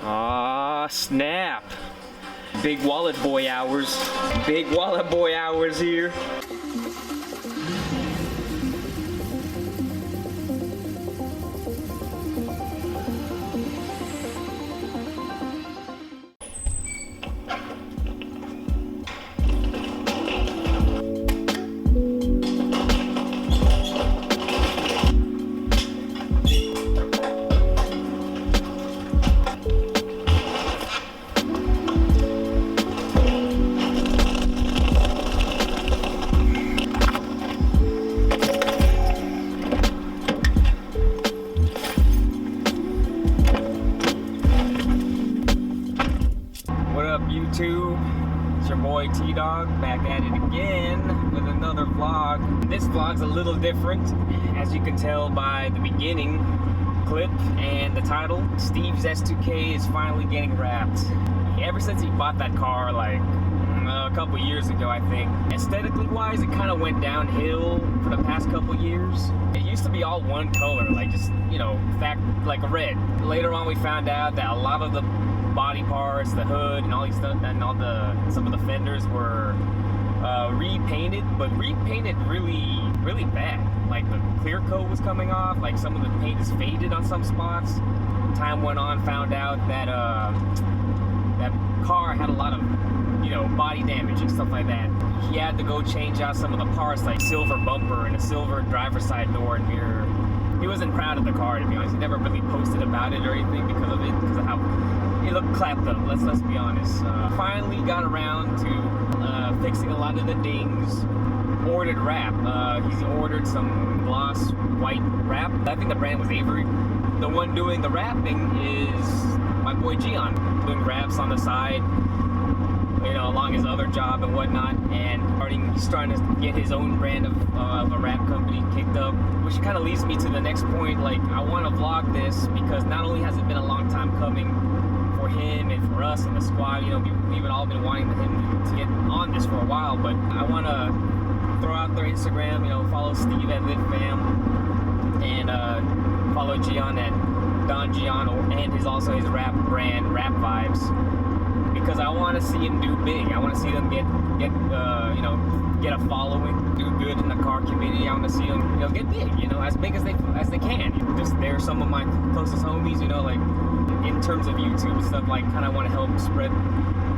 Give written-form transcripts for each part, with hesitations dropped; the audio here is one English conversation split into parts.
Ah, snap. Big wallet boy hours. Big wallet boy hours here. YouTube, it's your boy T-Dawg back at it again with another vlog. This vlog's a little different, as you can tell by the beginning clip and the title. Steve's S2K is finally getting wrapped. Ever since he bought that car like a couple years ago, I think. Aesthetically wise, it kind of went downhill for the past couple years. It used to be all one color, like just, you know, like a red. Later on we found out that a lot of the body parts, the hood, and all these stuff, and some of the fenders were repainted, but repainted really bad. Like the clear coat was coming off, like some of the paint is faded on some spots. Time went on, found out that that car had a lot of, you know, body damage and stuff like that. He had to go change out some of the parts, like silver bumper and a silver driver's side door and mirror. He wasn't proud of the car, to be honest. He never really posted about it or anything because of it, because of how it looked clapped up. Let's be honest. Finally got around to fixing a lot of the dings. Ordered wrap. He's ordered some gloss white wrap. I think the brand was Avery. The one doing the wrapping is my boy GIAHN, doing wraps on the side, you know, along his other job and whatnot, and he's trying to get his own brand of a wrap company kicked up, which kind of leads me to the next point. Like, I want to vlog this because not only has it been a long time coming for him and for us and the squad, you know, we've all been wanting him to get on this for a while, but I want to throw out their Instagram, you know, follow Steve at LitFam, and follow GIAHN at Don GIAHN, and also his rap brand, WRAPVIBES, because I want to see him do big. I want to see them get you know, get a following, do good in the car community. I want to see them, you know, get big, you know, as big as they can. Just they're some of my closest homies, you know, like in terms of YouTube and stuff. Like, kind of want to help spread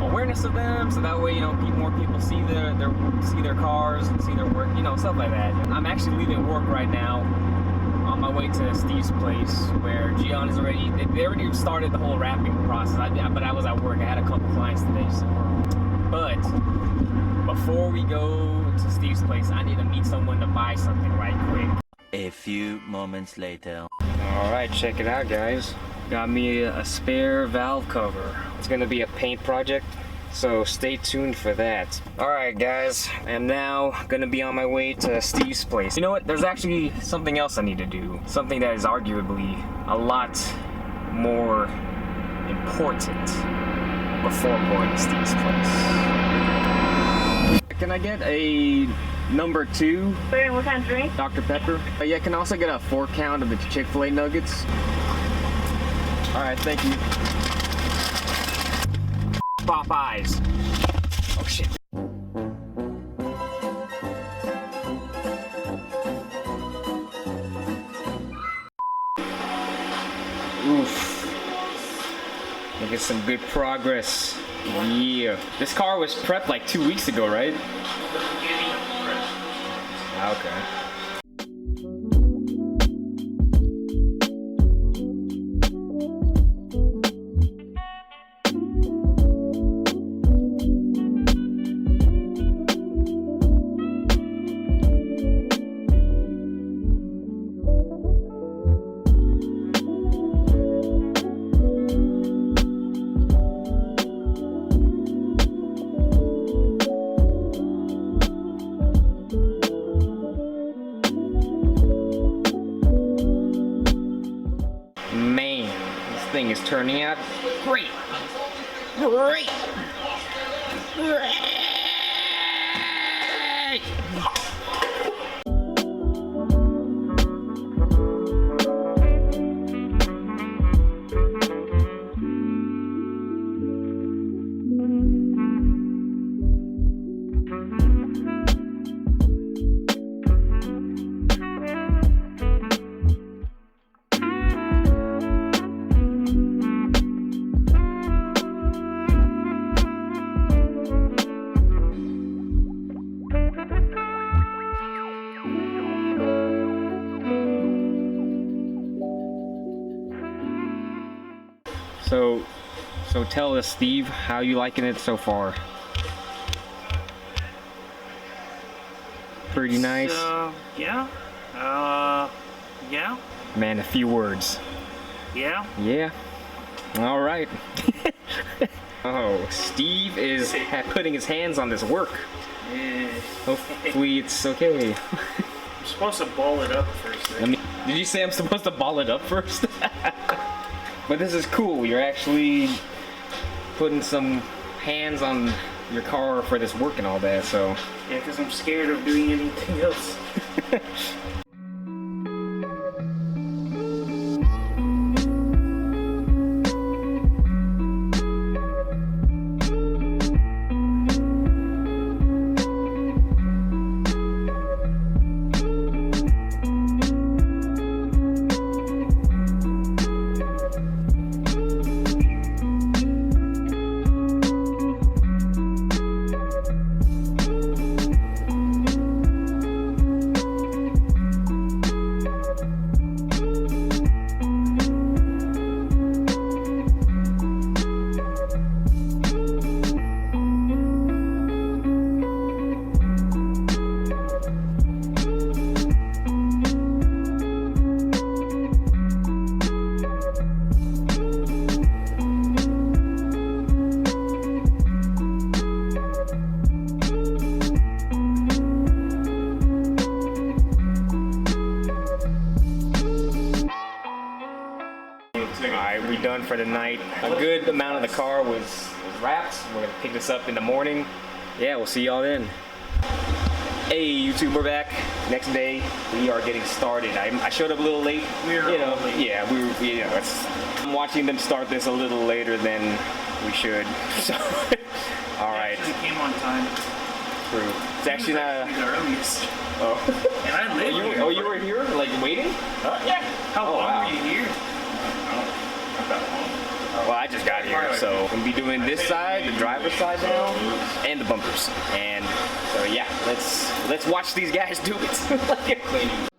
awareness of them, so that way, you know, more people see their cars and see their work, you know, stuff like that. I'm actually leaving work right now on my way to Steve's place, where GIAHN is already, they already started the whole wrapping process. But I was at work. I had a couple clients today, so. But before we go to Steve's place, I need to meet someone to buy something right quick. A few moments later. All right, check it out, guys. Got me a spare valve cover. It's gonna be a paint project, so stay tuned for that. All right, guys, I'm now gonna be on my way to Steve's place. You know what? There's actually something else I need to do. Something that is arguably a lot more important before going to Steve's place. Can I get a number 2? Wait, what kind of drink? Dr. Pepper. Yeah, can I also get a 4 count of the Chick-Fil-A nuggets? All right, thank you. Popeyes. Oh shit. Oof. Making some good progress. Yeah. This car was prepped like 2 weeks ago, right? Okay. Thing is turning out great. Great. So tell us, Steve, how you liking it so far? Pretty nice. Yeah. Yeah. Man, a few words. Yeah. Yeah. All right. Oh, Steve is putting his hands on this work. Yeah. Hopefully it's okay. I'm supposed to ball it up first. Right? Did you say I'm supposed to ball it up first? But this is cool. You're actually putting some hands on your car for this work and all that, so. Yeah, because I'm scared of doing anything else. Alright, we done for the night. A good amount of the car was wrapped. We're gonna pick this up in the morning. Yeah, we'll see y'all then. Hey YouTube, we're back. Next day, we are getting started. I showed up a little late. We were late. Yeah, we were, I'm watching them start this a little later than we should. So, alright. It came on time. True. It's actually not the earliest. Oh. And I live here. Oh, you were here, like waiting? Yeah. How long wow. were you here? Well, I just got here, so we'll be doing this side, the driver's side now, and the bumpers. And so yeah, let's watch these guys do it.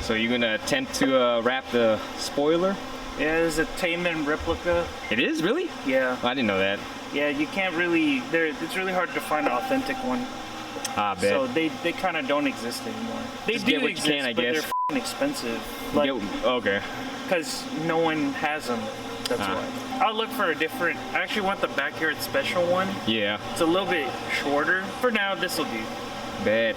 So you're gonna attempt to wrap the spoiler? Yeah, it's a Tayman replica. It is, really? Yeah. I didn't know that. Yeah, you can't really, it's really hard to find an authentic one. Ah, bet. So they kind of don't exist anymore. They Just do get what exist, you can, I but guess. they're f***ing expensive. Like, okay. because no one has them. That's why. I'll look for a different, I actually want the backyard special one. Yeah. It's a little bit shorter. For now, this will do. Bet.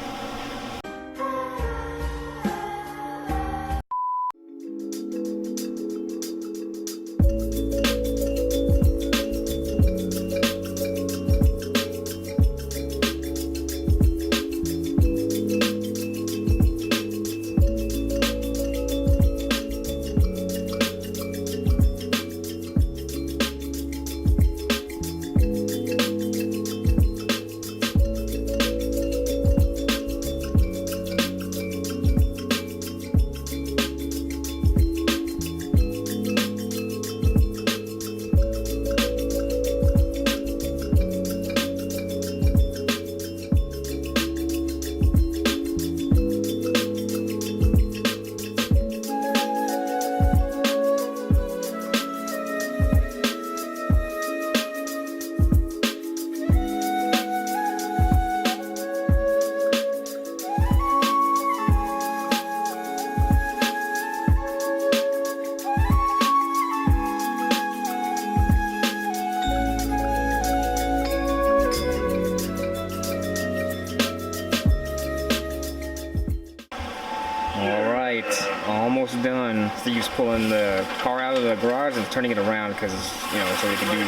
pulling the car out of the garage and turning it around because, you know, so they can do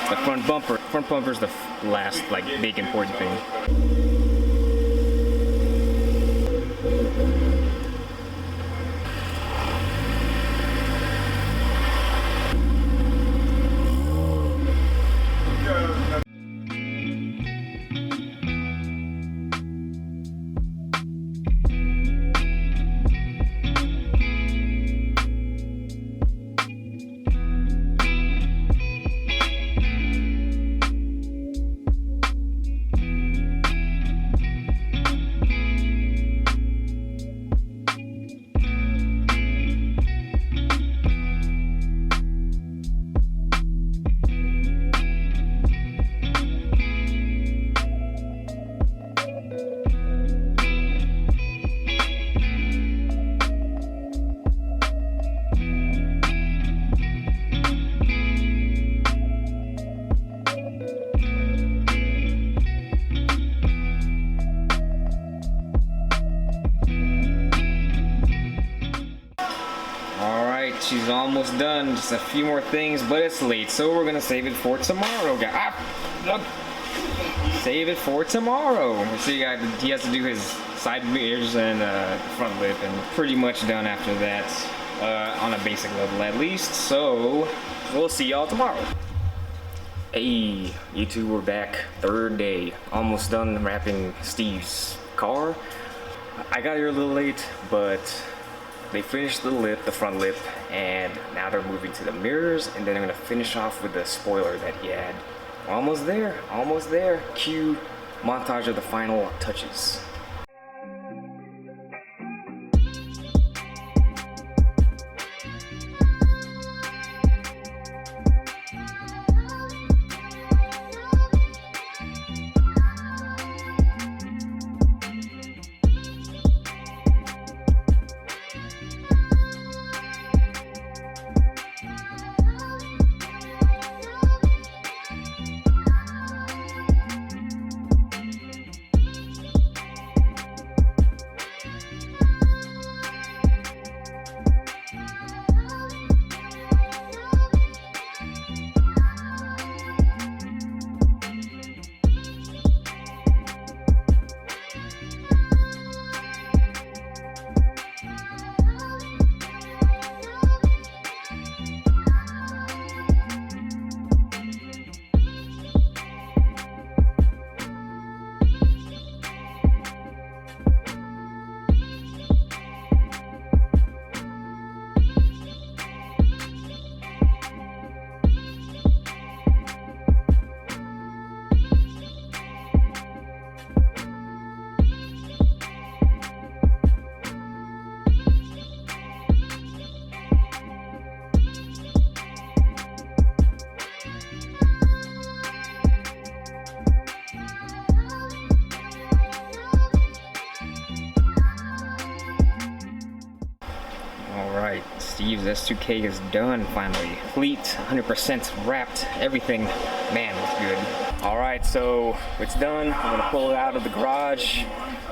the front bumper. Front bumper's the last, like, big important thing. She's almost done, just a few more things, but it's late, so we're gonna save it for tomorrow, guys. Save it for tomorrow. So he has to do his side mirrors and front lip, and pretty much done after that, on a basic level at least. So we'll see y'all tomorrow. Hey, you two, we're back. Third day, almost done wrapping Steve's car. I got here a little late, but they finished the lip, the front lip, and now they're moving to the mirrors, and then they're gonna finish off with the spoiler that he had. Almost there, almost there. Cue montage of the final touches. Alright, Steve's S2K is done finally. Complete, 100% wrapped, everything. Man, looks good. Alright, so it's done. I'm gonna pull it out of the garage.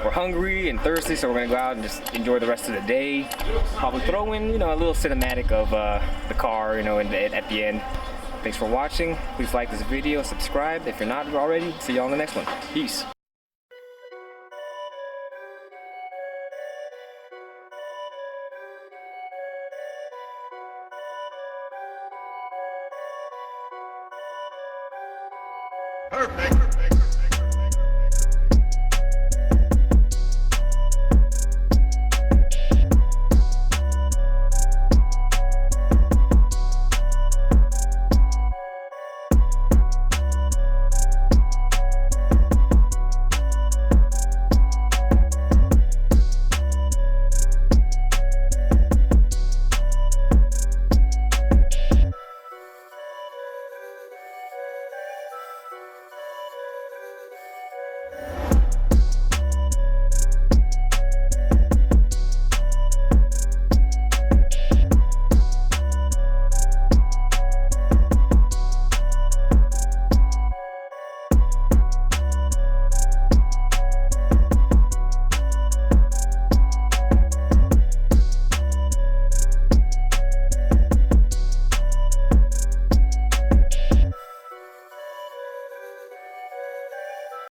We're hungry and thirsty, so we're gonna go out and just enjoy the rest of the day. Probably throw in, you know, a little cinematic of the car, you know, at the end. Thanks for watching. Please like this video, subscribe if you're not already. See y'all in the next one. Peace. Perfect.